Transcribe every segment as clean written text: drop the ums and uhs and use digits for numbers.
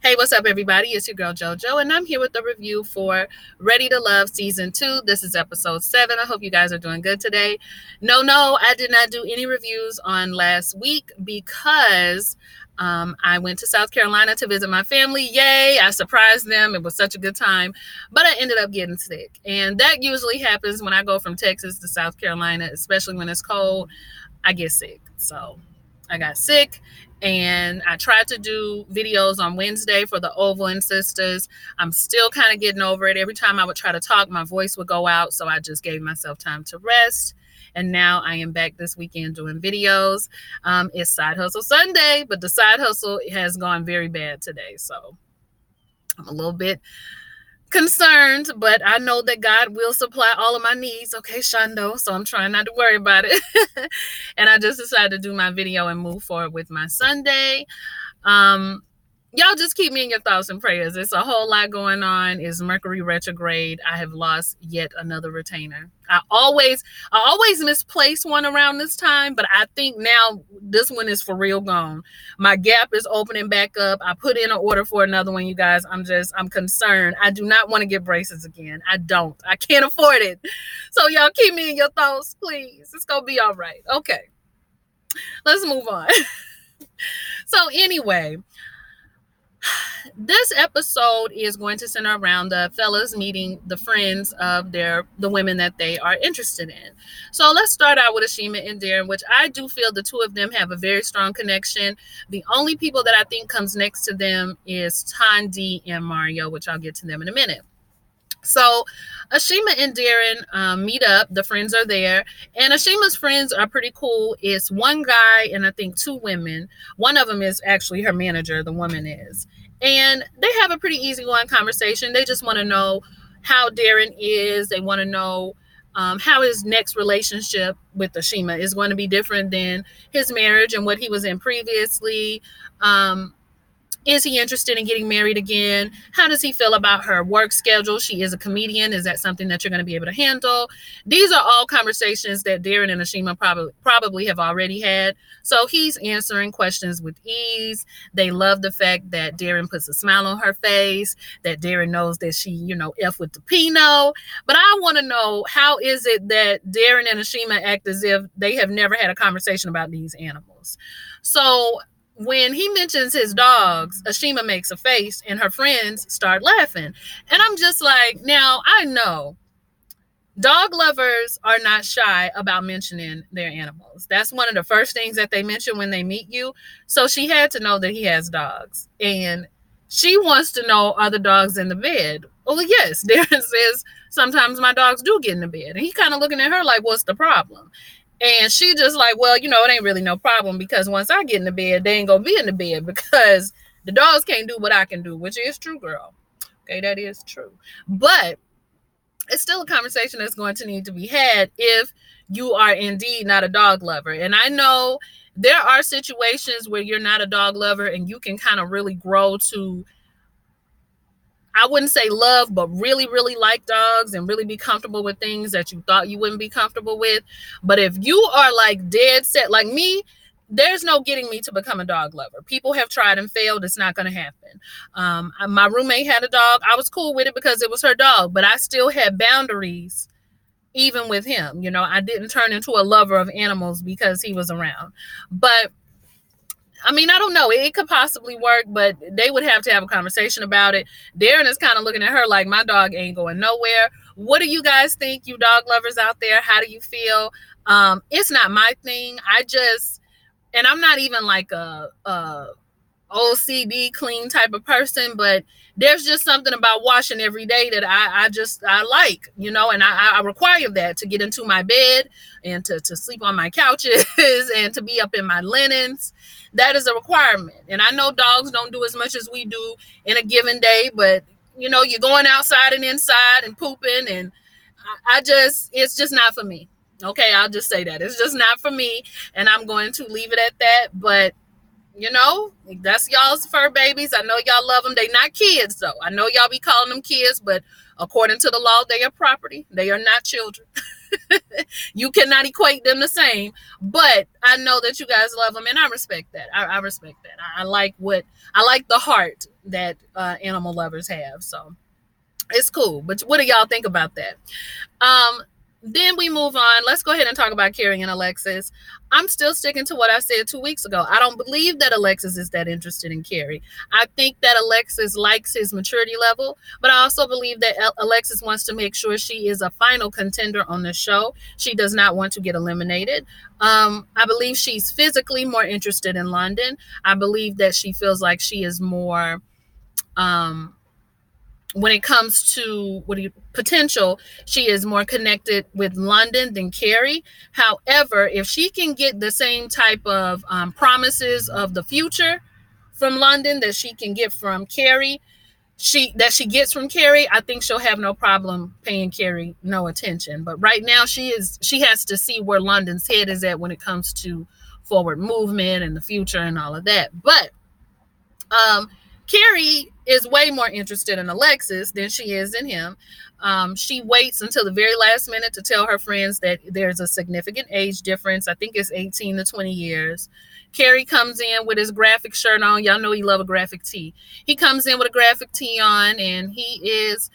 Hey, what's up, everybody? It's your girl JoJo, and I'm here with the review for Ready to Love Season 2. This is episode 7. I hope you guys are doing good today. No, I did not do any reviews on last week because I went to South Carolina to visit my family. Yay! I surprised them. It was such a good time, but I ended up getting sick. And that usually happens when I go from Texas to South Carolina, especially when it's cold. I get sick. So I got sick, and I tried to do videos on Wednesday for the Oval Sisters. I'm still kind of getting over it. Every time I would try to talk, my voice would go out, so I just gave myself time to rest. And now I am back this weekend doing videos. It's Side Hustle Sunday, but the side hustle has gone very bad today, so I'm a little bit concerned, but I know that God will supply all of my needs. Okay, Shondo. So I'm trying not to worry about it. And I just decided to do my video and move forward with my Sunday. Y'all just keep me in your thoughts and prayers. It's a whole lot going on. It's Mercury retrograde. I have lost yet another retainer. I always misplace one around this time, but I think now this one is for real gone. My gap is opening back up. I put in an order for another one, you guys. I'm concerned. I do not want to get braces again. I can't afford it. So y'all keep me in your thoughts, please. It's going to be all right. Okay. Let's move on. So anyway, this episode is going to center around the fellas meeting the friends of the women that they are interested in. So let's start out with Ashima and Darren, which I do feel the two of them have a very strong connection. The only people that I think comes next to them is Tandy and Mario, which I'll get to them in a minute. So Ashima and Darren meet up. The friends are there. And Ashima's friends are pretty cool. It's one guy and I think two women. One of them is actually her manager, the woman is. And they have a pretty easygoing conversation. They just want to know how Darren is. They want to know how his next relationship with Ashima is going to be different than his marriage and what he was in previously. Is he interested in getting married again? How does he feel about her work schedule? She is a comedian. Is that something that you're going to be able to handle? These are all conversations that Darren and Ashima probably have already had. So he's answering questions with ease. They love the fact that Darren puts a smile on her face, that Darren knows that she, F with the Pinot. But I want to know, how is it that Darren and Ashima act as if they have never had a conversation about these animals? So when he mentions his dogs, Ashima makes a face and her friends start laughing. And I'm just like, now I know dog lovers are not shy about mentioning their animals. That's one of the first things that they mention when they meet you. So she had to know that he has dogs. And she wants to know, are the dogs in the bed? Well, yes, Darren says, sometimes my dogs do get in the bed. And he kind of looking at her like, what's the problem? And she just like, well, it ain't really no problem, because once I get in the bed, they ain't going to be in the bed, because the dogs can't do what I can do, which is true, girl. Okay, that is true. But it's still a conversation that's going to need to be had if you are indeed not a dog lover. And I know there are situations where you're not a dog lover and you can kind of really grow to, I wouldn't say love, but really, really like dogs and really be comfortable with things that you thought you wouldn't be comfortable with. But if you are like dead set, like me, there's no getting me to become a dog lover. People have tried and failed. It's not going to happen. My roommate had a dog. I was cool with it because it was her dog, but I still had boundaries even with him. I didn't turn into a lover of animals because he was around. But I don't know. It could possibly work, but they would have to have a conversation about it. Darren is kind of looking at her like, my dog ain't going nowhere. What do you guys think, you dog lovers out there? How do you feel? It's not my thing. And I'm not even like a OCD clean type of person, but there's just something about washing every day that I like, and I require that to get into my bed and to sleep on my couches and to be up in my linens. That is a requirement. And I know dogs don't do as much as we do in a given day, but you're going outside and inside and pooping, and it's just not for me. Okay, I'll just say that. It's just not for me, and I'm going to leave it at that. But that's y'all's fur babies. I know y'all love them. They not kids, though. I know y'all be calling them kids, but according to the law, they are property. They are not children. You cannot equate them the same, but I know that you guys love them, and I respect that. I respect that. I like the heart that animal lovers have. So it's cool. But what do y'all think about that? Then we move on. Let's go ahead and talk about Kari and Alexis. I'm still sticking to what I said 2 weeks ago. I don't believe that Alexis is that interested in Kari. I think that Alexis likes his maturity level, but I also believe that Alexis wants to make sure she is a final contender on the show. She does not want to get eliminated. I believe she's physically more interested in London. I believe that she feels like she is more... when it comes to potential, she is more connected with London than Kari. However, if she can get the same type of promises of the future from London that she can get from Kari, she gets from Kari, I think she'll have no problem paying Kari no attention. But right now, she has to see where London's head is at when it comes to forward movement and the future and all of that. But Kari is way more interested in Alexis than she is in him. She waits until the very last minute to tell her friends that there's a significant age difference. I think it's 18 to 20 years. Kari comes in with his graphic shirt on. Y'all know he loves a graphic tee. He comes in with a graphic tee on, and he is,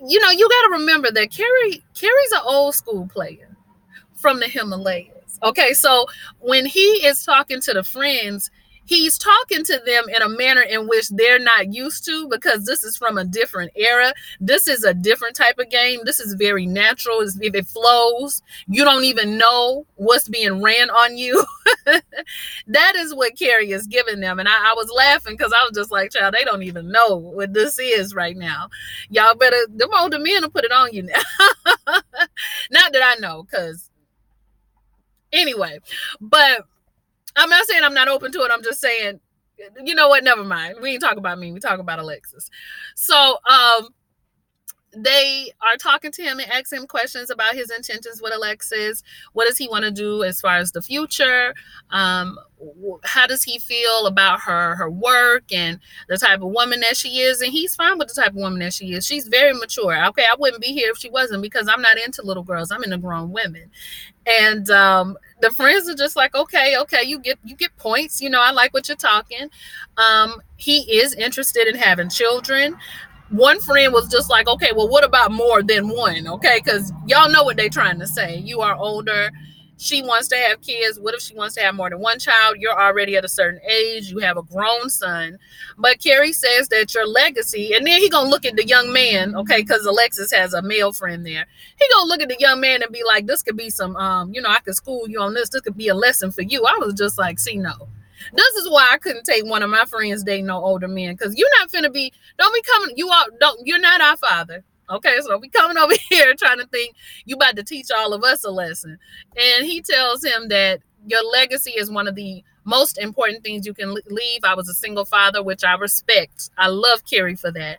you got to remember that Kari's an old school player from the Himalayas. Okay, so when he is talking to the friends, he's talking to them in a manner in which they're not used to, because this is from a different era. This is a different type of game. This is very natural. It flows. You don't even know what's being ran on you. That is what Kari is giving them. And I was laughing because I was just like, child, they don't even know what this is right now. Y'all better, them older men will put it on you now. Not that I know, because anyway, but I'm not saying I'm not open to it. I'm just saying, you know what? Never mind. We ain't talk about me. We talk about Alexis. So they are talking to him and asking him questions about his intentions with Alexis. What does he want to do as far as the future? How does he feel about her work and the type of woman that she is? And he's fine with the type of woman that she is. She's very mature. Okay, I wouldn't be here if she wasn't, because I'm not into little girls. I'm into grown women. And the friends are just like, okay, you get points. I like what you're talking. He is interested in having children. One friend was just like, okay, well, what about more than one? Okay, because y'all know what they're trying to say. You are older. She wants to have kids. What if she wants to have more than one child? You're already at a certain age. You have a grown son. But Kari says that your legacy, and then he going to look at the young man, okay, because Alexis has a male friend there. He going to look at the young man and be like, this could be some, I could school you on this. This could be a lesson for you. I was just like, see, no. This is why I couldn't take one of my friends dating no older men, because you're not finna be, don't be coming, you're not our father. Okay, so we coming over here trying to think you about to teach all of us a lesson. And he tells him that your legacy is one of the most important things you can leave. I was a single father, which I respect. I love Kari for that.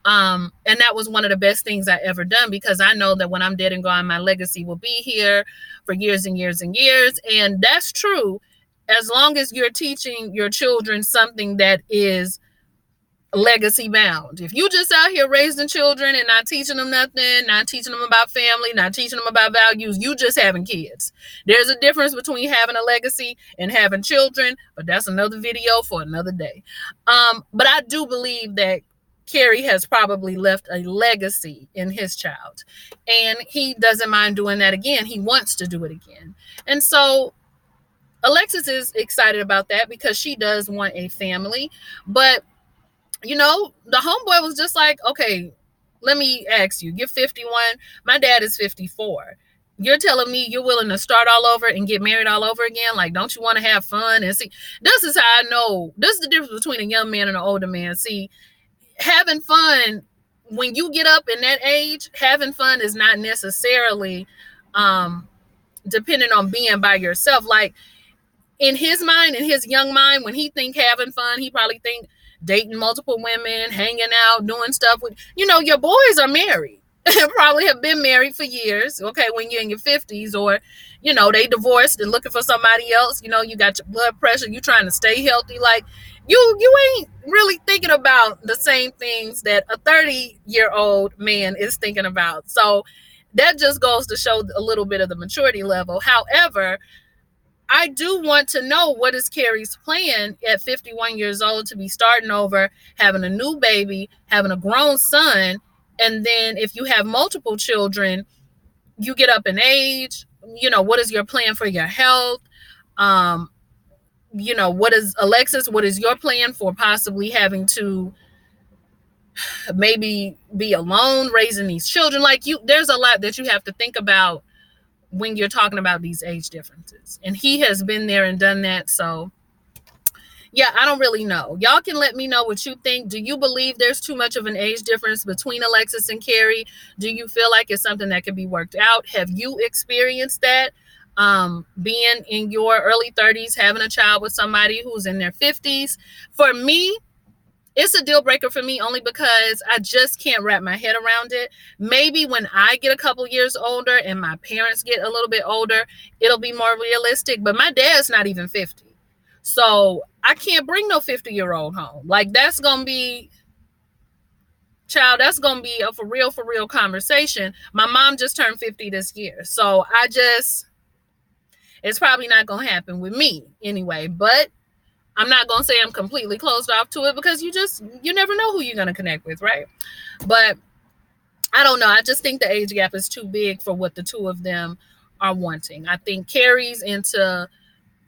And that was one of the best things I ever done, because I know that when I'm dead and gone, my legacy will be here for years and years and years. And that's true, as long as you're teaching your children something that is legacy bound. If you just out here raising children and not teaching them nothing, not teaching them about family, not teaching them about values, you just having kids. There's a difference between having a legacy and having children, but that's another video for another day. But I do believe that Kari has probably left a legacy in his child, and he doesn't mind doing that again. He wants to do it again. And so Alexis is excited about that, because she does want a family. But the homeboy was just like, okay, let me ask you, you're 51. My dad is 54. You're telling me you're willing to start all over and get married all over again? Like, don't you want to have fun? And see, this is how I know. This is the difference between a young man and an older man. See, having fun, when you get up in that age, having fun is not necessarily dependent on being by yourself. Like, in his mind, in his young mind, when he think having fun, he probably think dating multiple women, hanging out, doing stuff with, your boys are married. Probably have been married for years, okay, when you're in your 50s, or, they divorced and looking for somebody else. You got your blood pressure, you trying to stay healthy. Like, you ain't really thinking about the same things that a 30-year-old man is thinking about. So that just goes to show a little bit of the maturity level. However, I do want to know, what is Kari's plan at 51 years old to be starting over, having a new baby, having a grown son, and then if you have multiple children, you get up in age. What is your plan for your health? What is Alexis? What is your plan for possibly having to maybe be alone raising these children? There's a lot that you have to think about when you're talking about these age differences. And he has been there and done that. So yeah, I don't really know. Y'all can let me know what you think. Do you believe there's too much of an age difference between Alexis and Kari? Do you feel like it's something that can be worked out? Have you experienced that? Being in your early 30s, having a child with somebody who's in their 50s? For me, it's a deal breaker for me only because I just can't wrap my head around it. Maybe when I get a couple years older and my parents get a little bit older, it'll be more realistic. But my dad's not even 50. So I can't bring no 50-year-old home. That's going to be, child, that's going to be a for real conversation. My mom just turned 50 this year. So it's probably not going to happen with me anyway. But I'm not going to say I'm completely closed off to it, because you never know who you're going to connect with, right? But I don't know. I just think the age gap is too big for what the two of them are wanting. I think Kari's into,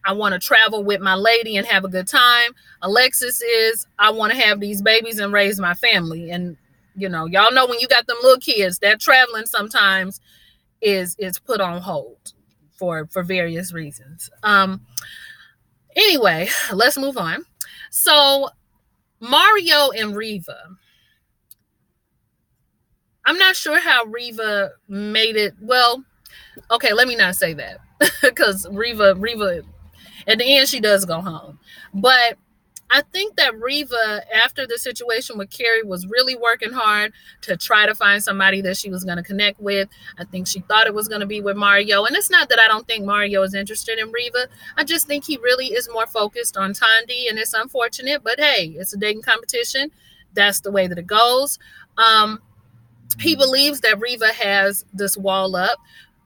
I want to travel with my lady and have a good time. Alexis is, I want to have these babies and raise my family. And, y'all know when you got them little kids, that traveling sometimes is put on hold for various reasons. Anyway, let's move on. So Mario and Reva. I'm not sure how Reva made it. Well, okay, let me not say that, because Reva, at the end, she does go home. But I think that Reva, after the situation with Kari, was really working hard to try to find somebody that she was going to connect with. I think she thought it was going to be with Mario. And it's not that I don't think Mario is interested in Reva. I just think he really is more focused on Tandy, and it's unfortunate. But hey, it's a dating competition. That's the way that it goes. He believes that Reva has this wall up.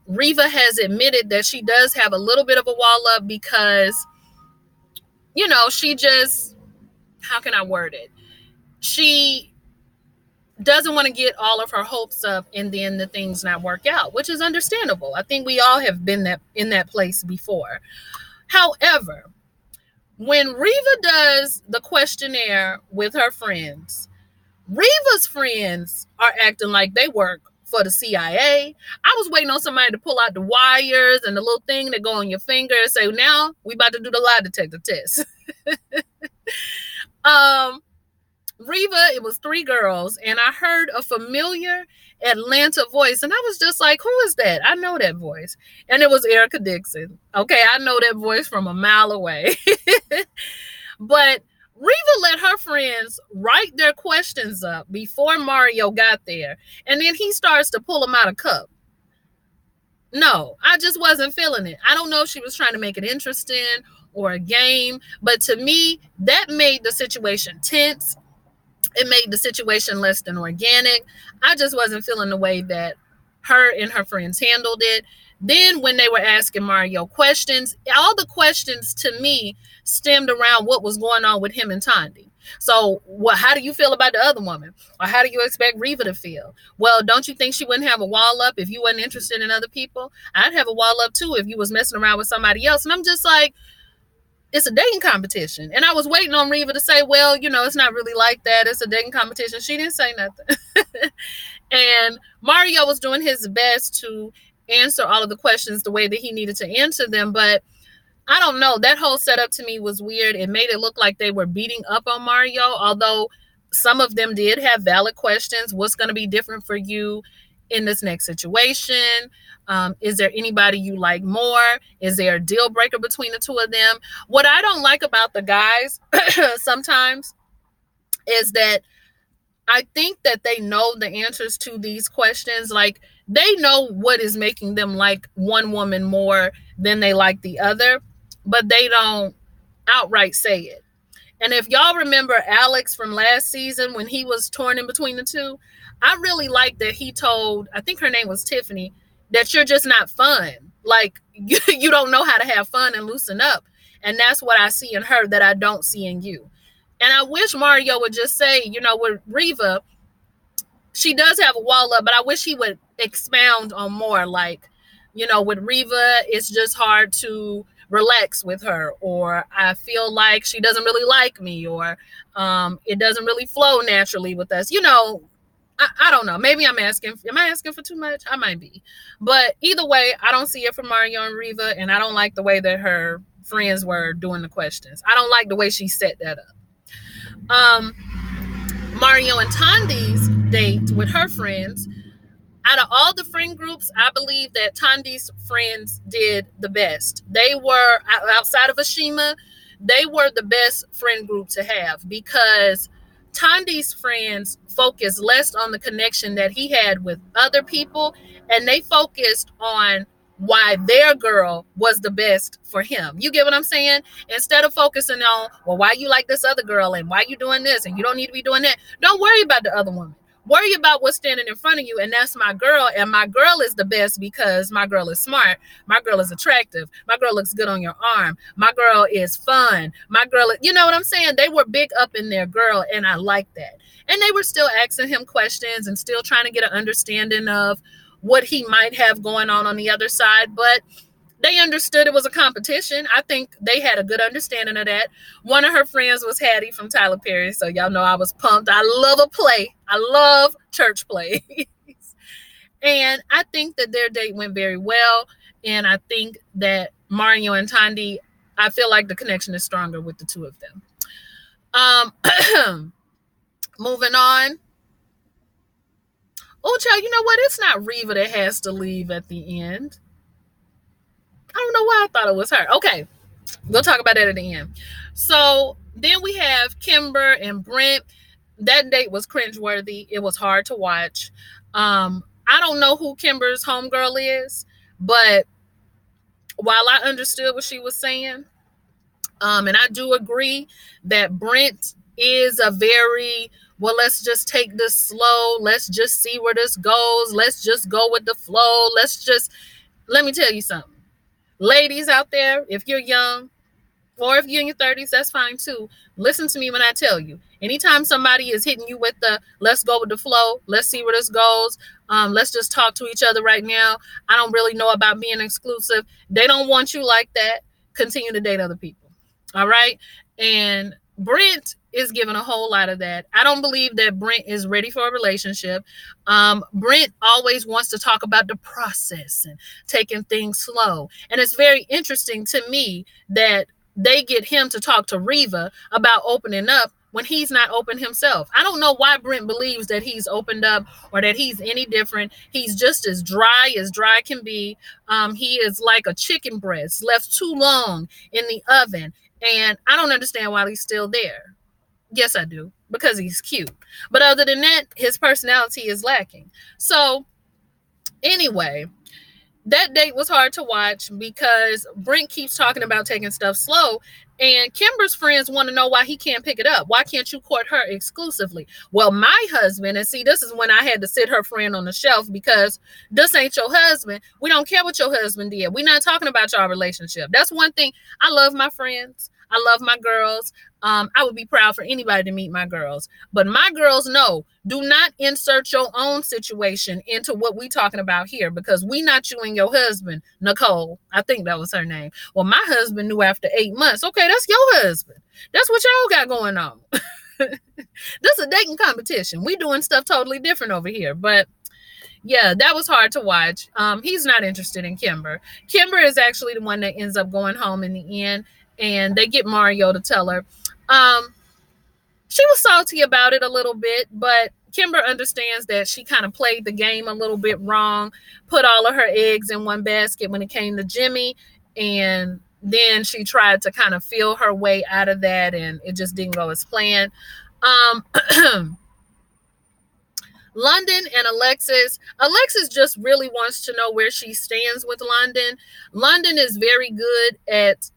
Reva has admitted that she does have a little bit of a wall up because, she just, how can I word it? She doesn't want to get all of her hopes up and then the things not work out, which is understandable. I think we all have been in that place before. However, when Reva does the questionnaire with her friends, Reva's friends are acting like they work for the CIA. I was waiting on somebody to pull out the wires and the little thing that go on your finger and say, now we about to do the lie detector test. Reva, it was 3 girls, and I heard a familiar Atlanta voice, and I was just like, who is that? I know that voice. And it was Erica Dixon. Okay, I know that voice from a mile away. But Reva let her friends write their questions up before Mario got there, and then he starts to pull them out of cup. No, I just wasn't feeling it. I don't know if she was trying to make it interesting or a game, but to me, that made the situation tense. It made the situation less than organic. I just wasn't feeling the way that her and her friends handled it. Then when they were asking Mario questions, all the questions to me stemmed around what was going on with him and Tandy. So how do you feel about the other woman? Or how do you expect Reva to feel? Well, don't you think she wouldn't have a wall up if you wasn't interested in other people? I'd have a wall up too if you was messing around with somebody else. And I'm just like, it's a dating competition. And I was waiting on Reva to say, well, it's not really like that. It's a dating competition. She didn't say nothing. And Mario was doing his best to answer all of the questions the way that he needed to answer them. But I don't know. That whole setup to me was weird. It made it look like they were beating up on Mario, although some of them did have valid questions. What's going to be different for you in this next situation? Is there anybody you like more? Is there a deal breaker between the two of them? What I don't like about the guys sometimes is that I think that they know the answers to these questions. Like, they know what is making them like one woman more than they like the other, but they don't outright say it. And if y'all remember Alex from last season when he was torn in between the two, I really liked that he told, I think her name was Tiffany, that you're just not fun. Like, you don't know how to have fun and loosen up. And that's what I see in her that I don't see in you. And I wish Mario would just say, with Reva, she does have a wall up, but I wish he would expound on more. Like, with Reva, it's just hard to relax with her, or I feel like she doesn't really like me, or it doesn't really flow naturally with us. I don't know. Maybe am I asking for too much? I might be. But either way, I don't see it for Mario and Reva, and I don't like the way that her friends were doing the questions. I don't like the way she set that up. Mario and Tandy's date with her friends, out of all the friend groups, I believe that Tandy's friends did the best. They were, outside of Ashima, they were the best friend group to have, because Tandy's friends focused less on the connection that he had with other people, and they focused on why their girl was the best for him. You get what I'm saying? Instead of focusing on, well, why you like this other girl and why you doing this and you don't need to be doing that. Don't worry about the other woman. Worry about what's standing in front of you, and that's my girl. And my girl is the best because my girl is smart. My girl is attractive. My girl looks good on your arm. My girl is fun. My girl, you know what I'm saying? They were big up in their girl, and I like that. And they were still asking him questions and still trying to get an understanding of what he might have going on the other side. But they understood it was a competition. I think they had a good understanding of that. One of her friends was Hattie from Tyler Perry, so y'all know I was pumped. I love a play. I love church plays. And I think that their date went very well. And I think that Mario and Tandy, I feel like the connection is stronger with the two of them. Moving on. Oh, child, you know what? It's not Reva that has to leave at the end. I don't know why I thought it was her. Okay, we'll talk about that at the end. So then we have Kimber and Brent. That date was cringeworthy. It was hard to watch. I don't know who Kimber's homegirl is, but while I understood what she was saying, and I do agree that Brent is a very, well, let's just take this slow. Let's just see where this goes. Let's just go with the flow. Let me tell you something. Ladies out there, if you're young, or if you're in your 30s, that's fine too. Listen to me when I tell you. Anytime somebody is hitting you with the, let's go with the flow, let's see where this goes, let's just talk to each other right now, I don't really know about being exclusive, they don't want you like that. Continue to date other people. All right? And Brent is giving a whole lot of that. I don't believe that Brent is ready for a relationship. Brent always wants to talk about the process and taking things slow. And it's very interesting to me that they get him to talk to Reva about opening up when he's not open himself. I don't know why Brent believes that he's opened up or that he's any different. He's just as dry can be. He is like a chicken breast left too long in the oven. And I don't understand why he's still there. Yes, I do, because he's cute. But other than that, his personality is lacking. So anyway, that date was hard to watch because Brent keeps talking about taking stuff slow, and Kimber's friends want to know why he can't pick it up. Why can't you court her exclusively? Well, my husband, and see, this is when I had to sit her friend on the shelf because this ain't your husband. We don't care what your husband did. We're not talking about your relationship. That's one thing. I love my friends. I love my girls. I would be proud for anybody to meet my girls. But my girls know, do not insert your own situation into what we talking about here, because we not you and your husband, Nicole. I think that was her name. Well, my husband knew after 8 months. Okay, that's your husband. That's what y'all got going on. This is a dating competition. We doing stuff totally different over here. But yeah, that was hard to watch. He's not interested in Kimber. Kimber is actually the one that ends up going home in the end. And they get Mario to tell her. She was salty about it a little bit, but Kimber understands that she kind of played the game a little bit wrong, put all of her eggs in one basket when it came to Jimmy, and then she tried to kind of feel her way out of that, and it just didn't go as planned. London and Alexis just really wants to know where she stands with London. London is very good at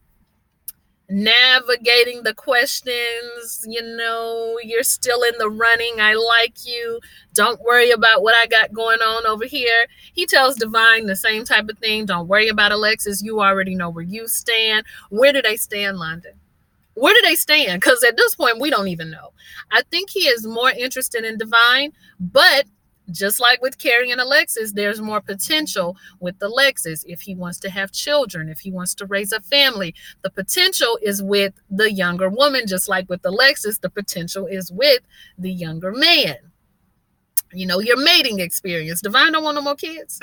navigating the questions. You're still in the running. I like you. Don't worry about what I got going on over here. He tells Divine the same type of thing. Don't worry about Alexis. You already know where you stand. Where do they stand, London? Where do they stand? Because at this point, we don't even know. I think he is more interested in Divine, but just like with Kari and Alexis, there's more potential with Alexis if he wants to have children, if he wants to raise a family. The potential is with the younger woman, just like with Alexis, the potential is with the younger man. Your mating experience. Divine don't want no more kids.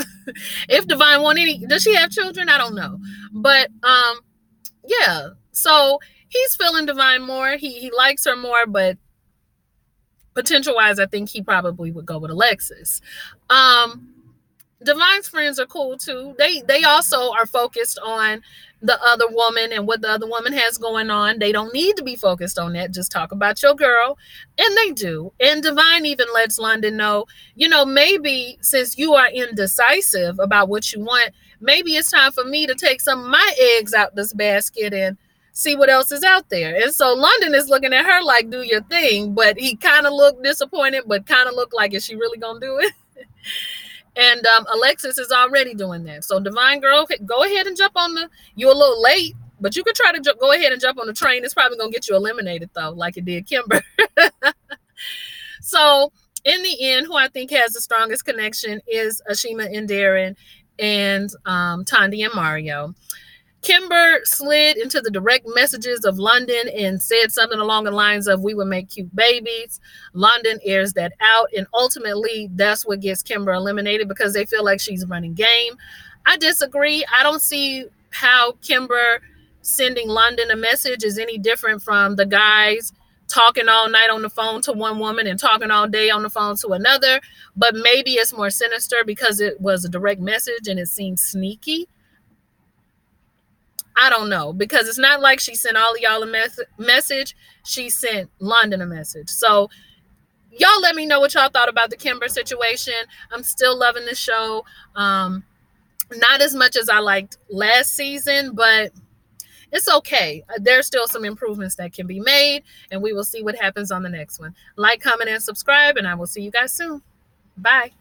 If Divine want any, does she have children? I don't know. But yeah. So he's feeling Divine more. He likes her more, but potential wise, I think he probably would go with Alexis. Divine's friends are cool too. They also are focused on the other woman and what the other woman has going on. They don't need to be focused on that. Just talk about your girl. And they do. And Divine even lets London know, maybe since you are indecisive about what you want, maybe it's time for me to take some of my eggs out this basket and see what else is out there. And so London is looking at her like, do your thing. But he kind of looked disappointed, but kind of looked like, is she really going to do it? And Alexis is already doing that. So Divine girl, go ahead and jump on you're a little late, but you could try to go ahead and jump on the train. It's probably going to get you eliminated though, like it did Kimber. So in the end, who I think has the strongest connection is Ashima and Darren and Tandy and Mario. Kimber slid into the direct messages of London and said something along the lines of, we would make cute babies. London airs that out. And ultimately, that's what gets Kimber eliminated because they feel like she's running game. I disagree. I don't see how Kimber sending London a message is any different from the guys talking all night on the phone to one woman and talking all day on the phone to another. But maybe it's more sinister because it was a direct message and it seemed sneaky. I don't know, because it's not like she sent all of y'all a message. She sent London a message. So y'all let me know what y'all thought about the Kimber situation. I'm still loving the show. Not as much as I liked last season, but it's okay. There's still some improvements that can be made, and we will see what happens on the next one. Like, comment, and subscribe, and I will see you guys soon. Bye.